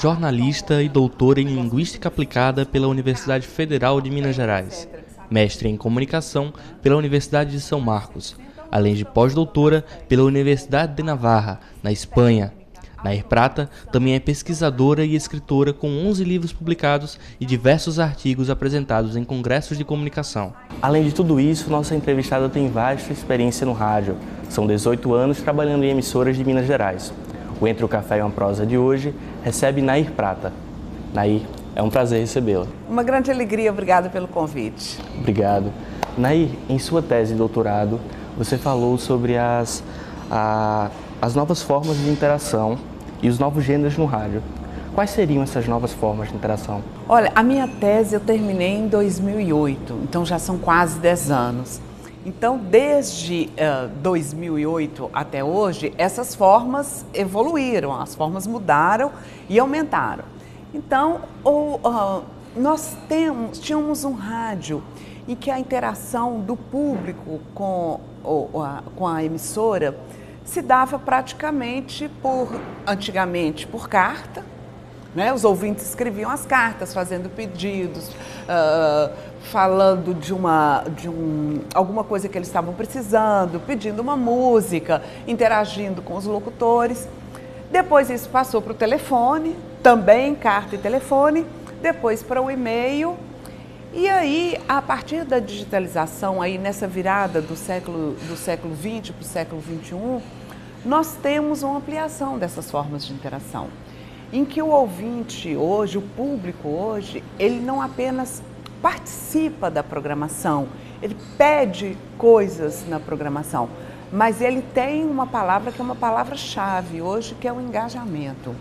jornalista e doutora em Linguística Aplicada pela Universidade Federal de Minas Gerais, mestre em Comunicação pela Universidade de São Marcos, além de pós-doutora pela Universidade de Navarra, na Espanha. Nair Prata também é pesquisadora e escritora com 11 livros publicados e diversos artigos apresentados em congressos de comunicação. Além de tudo isso, nossa entrevistada tem vasta experiência no rádio. São 18 anos trabalhando em emissoras de Minas Gerais. O Entre o Café e uma Prosa de hoje recebe Nair Prata. Nair, é um prazer recebê-la. Uma grande alegria, obrigada pelo convite. Obrigado. Nair, em sua tese de doutorado, você falou sobre as novas formas de interação e os novos gêneros no rádio. Quais seriam essas novas formas de interação? Olha, a minha tese eu terminei em 2008, então já são quase 10 anos. Então, desde 2008 até hoje, essas formas evoluíram, as formas mudaram e aumentaram. Então, nós tínhamos um rádio em que a interação do público com a emissora se dava praticamente antigamente por carta, né? Os ouvintes escreviam as cartas, fazendo pedidos, falando de alguma coisa que eles estavam precisando, pedindo uma música, interagindo com os locutores. Depois isso passou para o telefone, também carta e telefone, depois para o e-mail. E aí, a partir da digitalização, aí nessa virada do século XX para o século XXI, nós temos uma ampliação dessas formas de interação, em que o ouvinte hoje, o público hoje, ele não apenas participa da programação, ele pede coisas na programação, mas ele tem uma palavra que é uma palavra-chave hoje, que é o engajamento.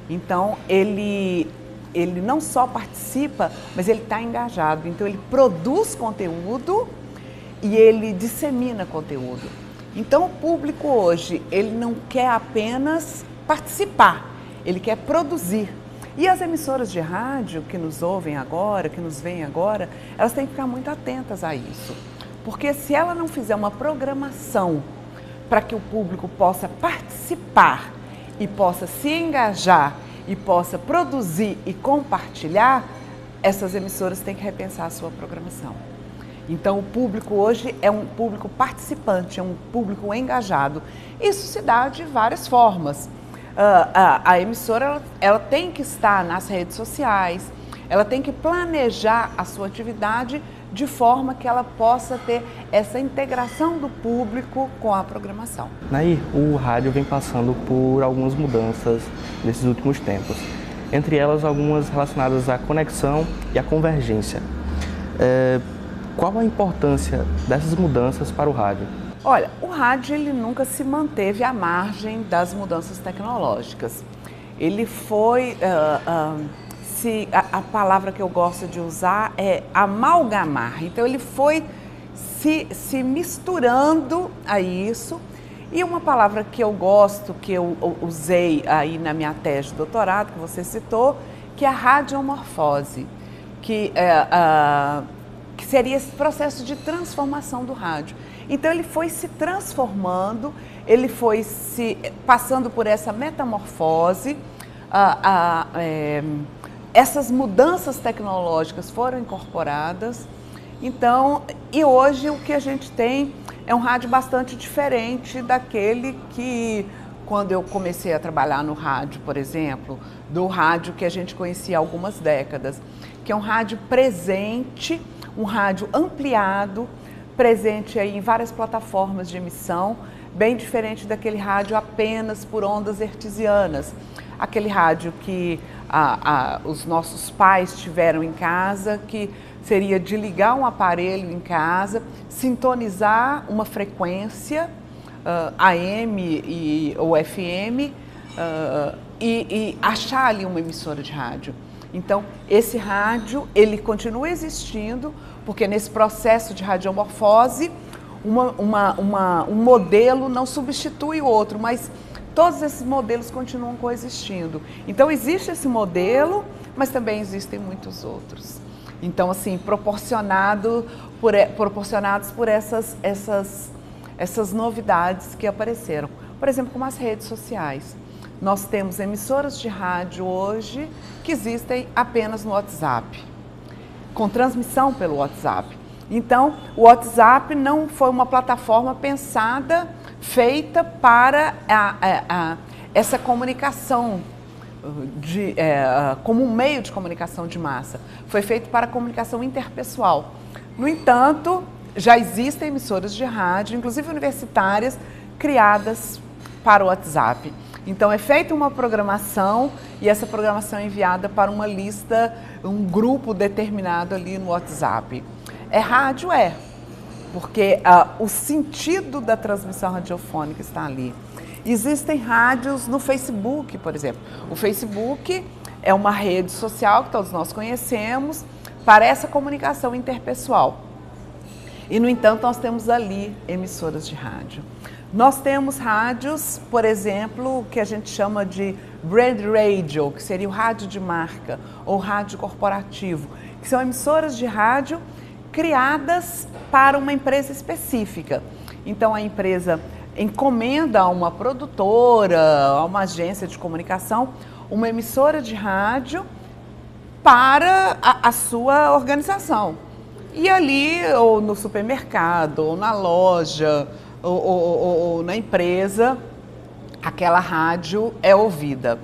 Então, ele não só participa, mas ele está engajado. Então, ele produz conteúdo e ele dissemina conteúdo. Então, o público hoje, ele não quer apenas participar, ele quer produzir. E as emissoras de rádio que nos ouvem agora, que nos veem agora, elas têm que ficar muito atentas a isso. Porque se ela não fizer uma programação para que o público possa participar e possa se engajar e possa produzir e compartilhar, essas emissoras têm que repensar a sua programação. Então, o público hoje é um público participante, é um público engajado. Isso se dá de várias formas. A emissora ela tem que estar nas redes sociais, ela tem que planejar a sua atividade de forma que ela possa ter essa integração do público com a programação. Nair, o rádio vem passando por algumas mudanças nesses últimos tempos, entre elas algumas relacionadas à conexão e à convergência. Qual a importância dessas mudanças para o rádio? Olha, o rádio ele nunca se manteve à margem das mudanças tecnológicas. Ele foi, a palavra que eu gosto de usar é amalgamar. Então ele foi se misturando a isso. E uma palavra que eu gosto, que eu usei aí na minha tese de doutorado, que você citou, que é a radiomorfose, que seria esse processo de transformação do rádio. Então ele foi se transformando, ele foi passando por essa metamorfose, essas mudanças tecnológicas foram incorporadas. Então, e hoje o que a gente tem é um rádio bastante diferente daquele que, quando eu comecei a trabalhar no rádio, por exemplo, do rádio que a gente conhecia há algumas décadas, que é um rádio presente, um rádio ampliado, presente aí em várias plataformas de emissão, bem diferente daquele rádio apenas por ondas hertzianas. Aquele rádio que os nossos pais tiveram em casa, que seria de ligar um aparelho em casa, sintonizar uma frequência AM ou FM e achar ali uma emissora de rádio. Então, esse rádio, ele continua existindo, porque nesse processo de radiomorfose, um modelo não substitui o outro, mas todos esses modelos continuam coexistindo. Então, existe esse modelo, mas também existem muitos outros. Então, assim, proporcionados por essas novidades que apareceram. Por exemplo, como as redes sociais. nós temos emissoras de rádio hoje que existem apenas no WhatsApp, com transmissão pelo WhatsApp. Então, o WhatsApp não foi uma plataforma pensada, feita para essa comunicação, como um meio de comunicação de massa. Foi feito para a comunicação interpessoal. No entanto, já existem emissoras de rádio, inclusive universitárias, criadas para o WhatsApp. Então, é feita uma programação e essa programação é enviada para uma lista, um grupo determinado ali no WhatsApp. É rádio? É, porque o sentido da transmissão radiofônica está ali. Existem rádios no Facebook, por exemplo. O Facebook é uma rede social que todos nós conhecemos para essa comunicação interpessoal. E, no entanto, nós temos ali emissoras de rádio. Nós temos rádios, por exemplo, que a gente chama de brand radio, que seria o rádio de marca ou rádio corporativo, que são emissoras de rádio criadas para uma empresa específica. Então, a empresa encomenda a uma produtora, a uma agência de comunicação, uma emissora de rádio para a sua organização. E ali, ou no supermercado, ou na loja, ou na empresa, aquela rádio é ouvida.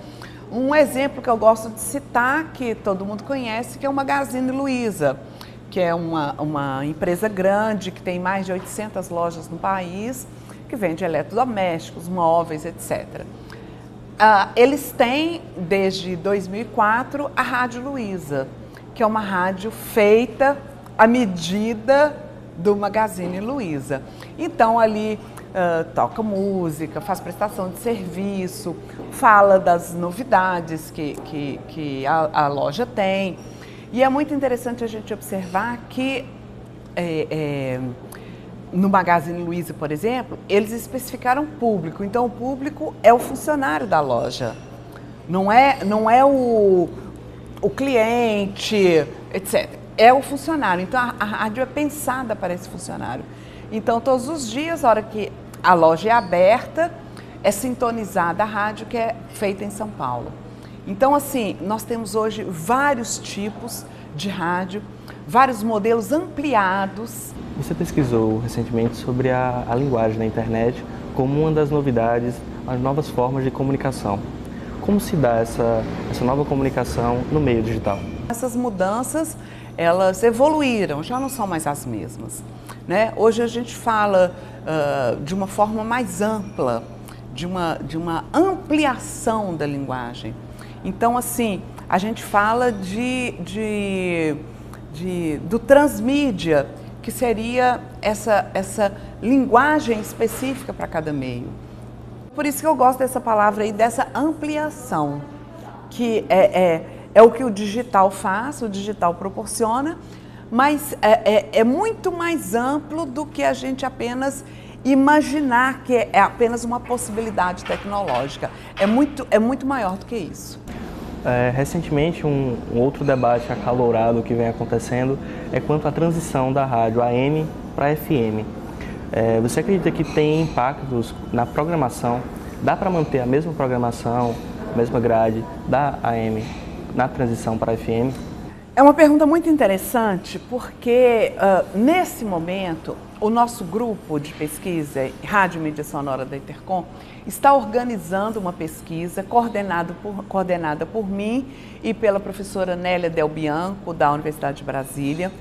Um exemplo que eu gosto de citar, que todo mundo conhece, que é o Magazine Luiza, que é uma empresa grande, que tem mais de 800 lojas no país, que vende eletrodomésticos, móveis, etc. Eles têm, desde 2004, a Rádio Luiza, que é uma rádio feita à medida do Magazine Luiza. Então, ali toca música, faz prestação de serviço, fala das novidades que a loja tem. E é muito interessante a gente observar que no Magazine Luiza, por exemplo, eles especificaram público. Então, o público é o funcionário da loja, não é o cliente, etc. É o funcionário. Então, a rádio é pensada para esse funcionário. Então, todos os dias, a hora que a loja é aberta, é sintonizada a rádio que é feita em São Paulo. Então, assim, nós temos hoje vários tipos de rádio, vários modelos ampliados. Você pesquisou recentemente sobre a linguagem na internet como uma das novidades, as novas formas de comunicação. Como se dá essa nova comunicação no meio digital? Essas mudanças, elas evoluíram, já não são mais as mesmas, né? Hoje a gente fala de uma forma mais ampla, de uma ampliação da linguagem. Então, assim, a gente fala do transmídia, que seria essa linguagem específica para cada meio. Por isso que eu gosto dessa palavra aí, dessa ampliação, que é o que o digital faz, o digital proporciona, mas é muito mais amplo do que a gente apenas imaginar que é apenas uma possibilidade tecnológica. É muito maior do que isso. Recentemente, um outro debate acalorado que vem acontecendo é quanto à transição da rádio AM para FM. Você acredita que tem impactos na programação? Dá para manter a mesma programação, a mesma grade da AM na transição para FM? É uma pergunta muito interessante porque, nesse momento, o nosso grupo de pesquisa Rádio Mídia Sonora da Intercom está organizando uma pesquisa coordenada por mim e pela professora Nélia Del Bianco, da Universidade de Brasília.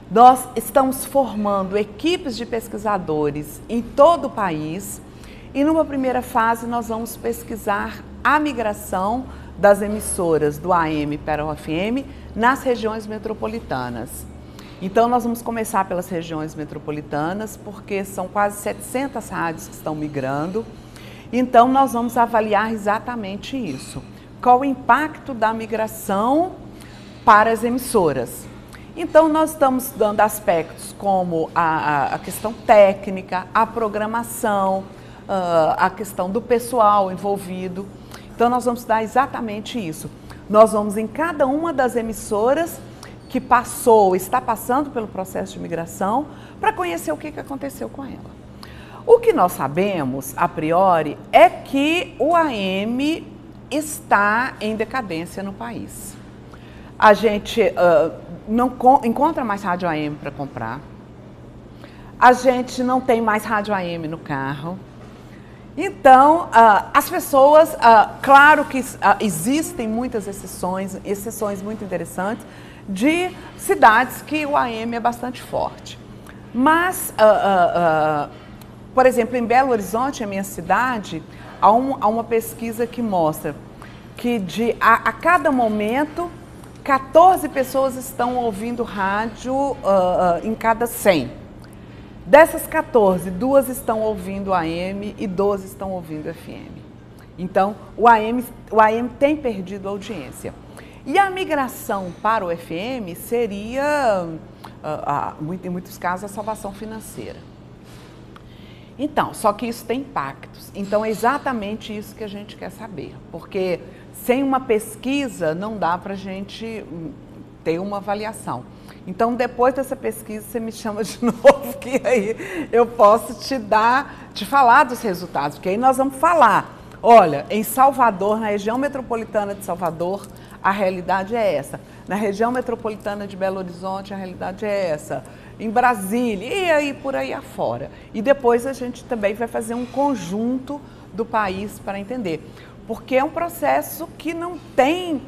Nós estamos formando equipes de pesquisadores em todo o país e, numa primeira fase, nós vamos pesquisar a migração das emissoras do AM para o FM nas regiões metropolitanas. Então, nós vamos começar pelas regiões metropolitanas, porque são quase 700 rádios que estão migrando. Então, nós vamos avaliar exatamente isso. Qual o impacto da migração para as emissoras? Então, nós estamos dando aspectos como a questão técnica, a programação, a questão do pessoal envolvido. Então, nós vamos dar exatamente isso. Nós vamos em cada uma das emissoras que está passando pelo processo de migração, para conhecer o que aconteceu com ela. O que nós sabemos, a priori, é que o AM está em decadência no país. A gente não encontra mais rádio AM para comprar. A gente não tem mais rádio AM no carro. Então, as pessoas, claro que existem muitas exceções muito interessantes, de cidades que o AM é bastante forte. Mas, por exemplo, em Belo Horizonte, a minha cidade, há uma pesquisa que mostra que a cada momento, 14 pessoas estão ouvindo rádio em cada 100. Dessas 14, 2 estão ouvindo AM e 12 estão ouvindo FM. Então, o AM tem perdido audiência. E a migração para o FM seria, em muitos casos, a salvação financeira. Então, só que isso tem impactos. Então, é exatamente isso que a gente quer saber. Porque sem uma pesquisa não dá para a gente ter uma avaliação. Então, depois dessa pesquisa, você me chama de novo, que aí eu posso te falar dos resultados, porque aí nós vamos falar. Olha, em Salvador, na região metropolitana de Salvador, a realidade é essa. Na região metropolitana de Belo Horizonte, a realidade é essa. Em Brasília, e aí por aí afora. E depois a gente também vai fazer um conjunto do país para entender. Porque é um processo que não tem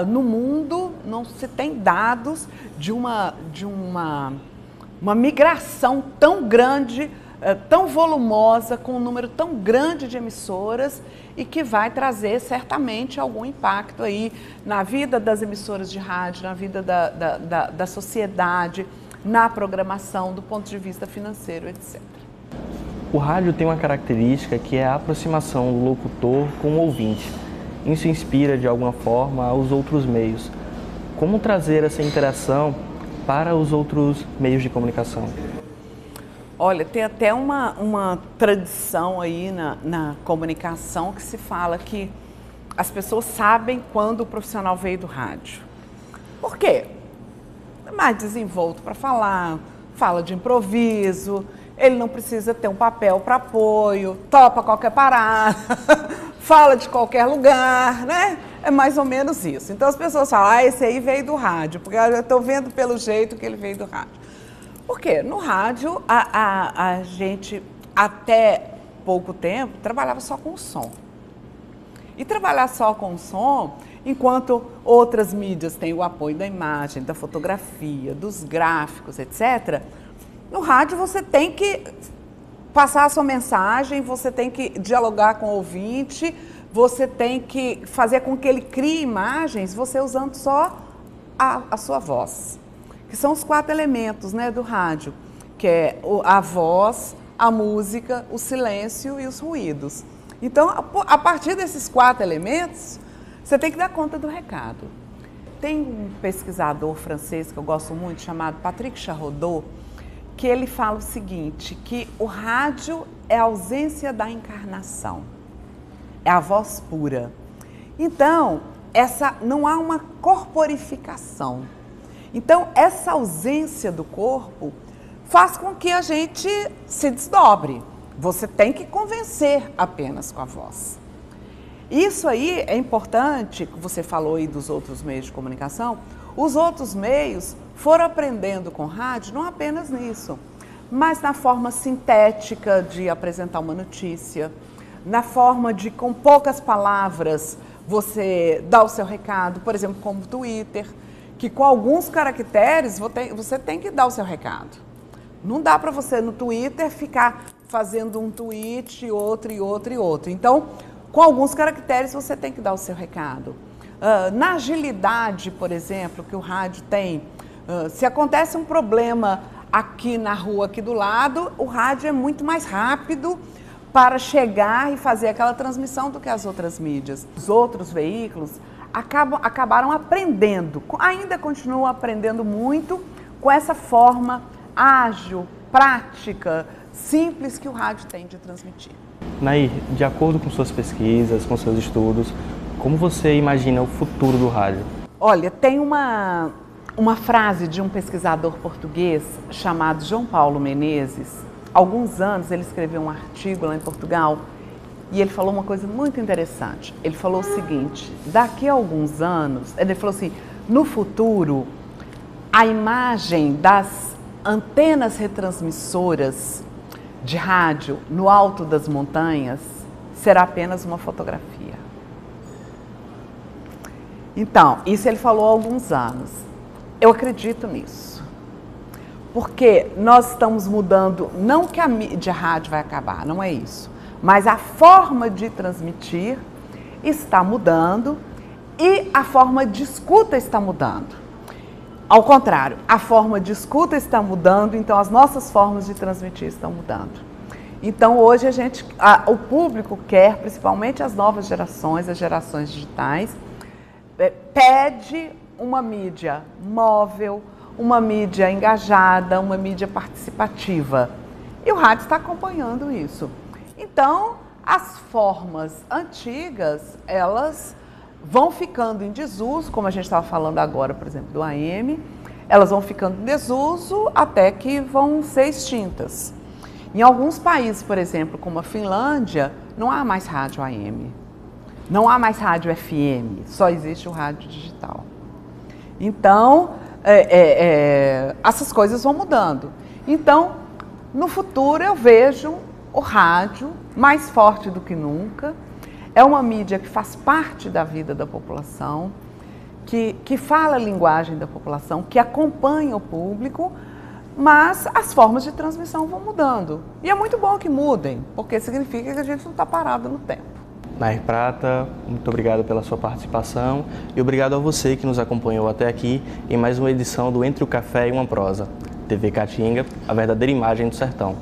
no mundo, não se tem dados de uma migração tão grande, tão volumosa, com um número tão grande de emissoras e que vai trazer certamente algum impacto aí na vida das emissoras de rádio, na vida da sociedade, na programação, do ponto de vista financeiro, etc. O rádio tem uma característica que é a aproximação do locutor com o ouvinte. Isso inspira, de alguma forma, os outros meios. Como trazer essa interação para os outros meios de comunicação? Olha, tem até uma tradição aí na comunicação que se fala que as pessoas sabem quando o profissional veio do rádio. Por quê? É mais desenvolto para falar, fala de improviso, ele não precisa ter um papel para apoio, topa qualquer parada, fala de qualquer lugar, né? É mais ou menos isso. Então as pessoas falam, esse aí veio do rádio, porque eu estou vendo pelo jeito que ele veio do rádio. Por quê? No rádio, a gente, até pouco tempo, trabalhava só com o som. E trabalhar só com o som, enquanto outras mídias têm o apoio da imagem, da fotografia, dos gráficos, etc., no rádio você tem que passar a sua mensagem, você tem que dialogar com o ouvinte, você tem que fazer com que ele crie imagens, você usando só a sua voz. Que são os 4 elementos, né, do rádio, que é a voz, a música, o silêncio e os ruídos. Então, a partir desses 4 elementos, você tem que dar conta do recado. Tem um pesquisador francês que eu gosto muito, chamado Patrick Charrodot, que ele fala o seguinte, que o rádio é a ausência da encarnação, é a voz pura. Então, não há uma corporificação. Então, essa ausência do corpo faz com que a gente se desdobre. Você tem que convencer apenas com a voz. Isso aí é importante, você falou aí dos outros meios de comunicação, os outros meios foram aprendendo com rádio não apenas nisso, mas na forma sintética de apresentar uma notícia, na forma de, com poucas palavras, você dar o seu recado, por exemplo, como o Twitter, que com alguns caracteres você tem que dar o seu recado. Não dá para você no Twitter ficar fazendo um tweet, outro e outro e outro. Então, com alguns caracteres você tem que dar o seu recado. Na agilidade, por exemplo, que o rádio tem, se acontece um problema aqui na rua, aqui do lado, o rádio é muito mais rápido para chegar e fazer aquela transmissão do que as outras mídias. Os outros veículos acabaram aprendendo, ainda continuam aprendendo muito com essa forma ágil, prática, simples que o rádio tem de transmitir. Nair, de acordo com suas pesquisas, com seus estudos, como você imagina o futuro do rádio? Olha, tem uma frase de um pesquisador português chamado João Paulo Menezes. Há alguns anos ele escreveu um artigo lá em Portugal E ele falou uma coisa muito interessante. Ele falou o seguinte, daqui a alguns anos, ele falou assim, no futuro, a imagem das antenas retransmissoras de rádio no alto das montanhas será apenas uma fotografia. Então, isso ele falou há alguns anos. Eu acredito nisso. Porque nós estamos mudando, não que a mídia rádio vai acabar, não é isso. Mas a forma de transmitir está mudando e a forma de escuta está mudando. Ao contrário, a forma de escuta está mudando, então as nossas formas de transmitir estão mudando. Então hoje o público quer, principalmente as novas gerações, as gerações digitais, pede uma mídia móvel, uma mídia engajada, uma mídia participativa. E o rádio está acompanhando isso. Então, as formas antigas, elas vão ficando em desuso, como a gente estava falando agora, por exemplo, do AM, elas vão ficando em desuso até que vão ser extintas. Em alguns países, por exemplo, como a Finlândia, não há mais rádio AM, não há mais rádio FM, só existe o rádio digital. Então, essas coisas vão mudando. Então, no futuro eu vejo o rádio mais forte do que nunca. É uma mídia que faz parte da vida da população, que fala a linguagem da população, que acompanha o público, mas as formas de transmissão vão mudando. E é muito bom que mudem, porque significa que a gente não está parado no tempo. Nair Prata, muito obrigado pela sua participação e obrigado a você que nos acompanhou até aqui em mais uma edição do Entre o Café e uma Prosa. TV Caatinga, a verdadeira imagem do sertão.